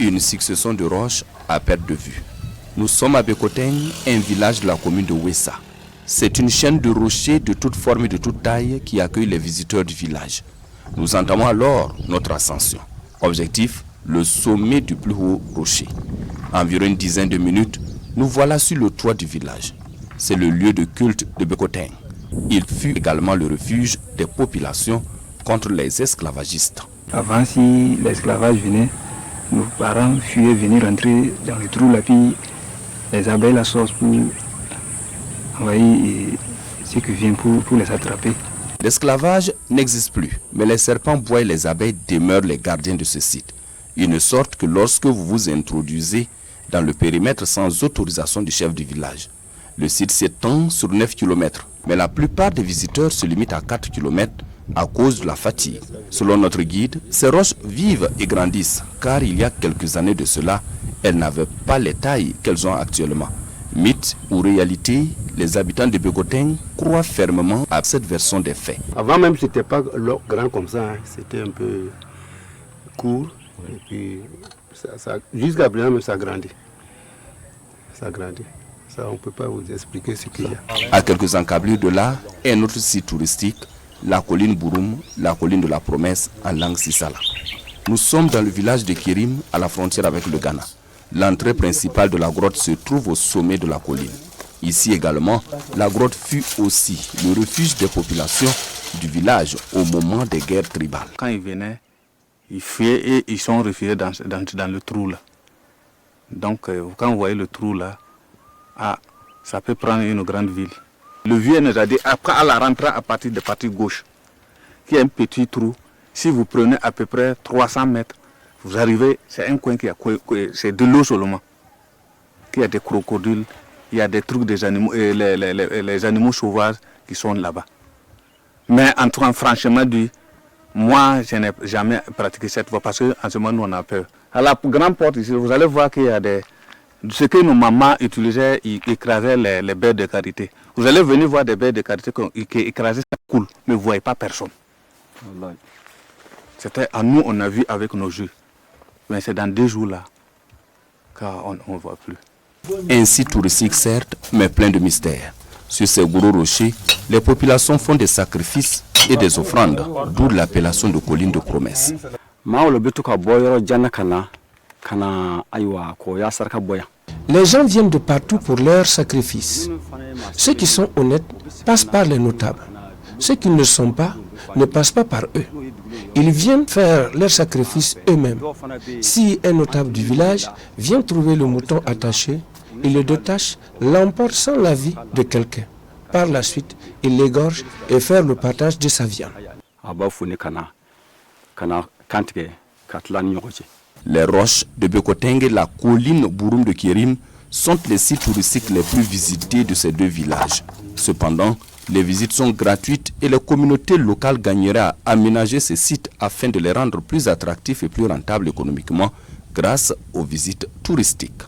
Une succession de roches à perte de vue. Nous sommes à Bekoteng, un village de la commune de Wessa. C'est une chaîne de rochers de toute forme et de toute taille qui accueille les visiteurs du village. Nous entamons alors notre ascension. Objectif, le sommet du plus haut rocher. Environ une dizaine de minutes, nous voilà sur le toit du village. C'est le lieu de culte de Bekoteng. Il fut également le refuge des populations contre les esclavagistes. Avant, si l'esclavage venait, nos parents fuyaient venir rentrer dans le trou là, puis les abeilles la sauce pour envahir ceux qui viennent pour les attraper. L'esclavage n'existe plus, mais les serpents bois et les abeilles demeurent les gardiens de ce site. Ils ne sortent que lorsque vous vous introduisez dans le périmètre sans autorisation du chef du village. Le site s'étend sur 9 km, mais la plupart des visiteurs se limitent à 4 km à cause de la fatigue. Selon notre guide, ces roches vivent et grandissent, car il y a quelques années de cela, elles n'avaient pas les tailles qu'elles ont actuellement. Mythe ou réalité, les habitants de Bekoteng croient fermement à cette version des faits. Avant même, ce n'était pas grand comme ça, hein. C'était un peu court, et puis jusqu'à présent, même ça grandit. Ça grandit. Ça, on ne peut pas vous expliquer ce qu'il y a. À quelques encablures de là, un autre site touristique, la colline Bouroum, la colline de la promesse en langue Sissala. Nous sommes dans le village de Kirim, à la frontière avec le Ghana. L'entrée principale de la grotte se trouve au sommet de la colline. Ici également, la grotte fut aussi le refuge des populations du village au moment des guerres tribales. Quand ils venaient, ils fuyaient et ils sont réfugiés dans le trou là. Donc quand vous voyez le trou là, ça peut prendre une grande ville. Le vieux nous a dit, après à la rentrée à partir de partie gauche, qui est un petit trou, si vous prenez à peu près 300 mètres, vous arrivez, c'est un coin c'est de l'eau seulement. Il y a des crocodiles, il y a des trucs des animaux, les animaux sauvages qui sont là-bas. Mais franchement dit, moi je n'ai jamais pratiqué cette voie parce qu'en ce moment nous on a peur. À la grande porte ici, vous allez voir qu'il y a ce que nos mamans utilisaient, ils écrasaient les baies de karité. Vous allez venir voir des baies de karité qui écrasaient, ça coule, mais vous ne voyez pas personne. C'était à nous, on a vu avec nos yeux. Mais c'est dans 2 jours là qu'on ne voit plus. Un site touristique certes, mais plein de mystères. Sur ces gros rochers, les populations font des sacrifices et des offrandes, d'où l'appellation de colline de promesse. Les gens viennent de partout pour leurs sacrifices. Ceux qui sont honnêtes passent par les notables. Ceux qui ne le sont pas ne passent pas par eux. Ils viennent faire leurs sacrifices eux-mêmes. Si un notable du village vient trouver le mouton attaché, il le détache, l'emporte sans l'avis de quelqu'un. Par la suite, il l'égorge et fait le partage de sa viande. Les roches de Bekoteng et la colline Bouroum de Kirim sont les sites touristiques les plus visités de ces 2 villages. Cependant, les visites sont gratuites et les communautés locales gagneraient à aménager ces sites afin de les rendre plus attractifs et plus rentables économiquement grâce aux visites touristiques.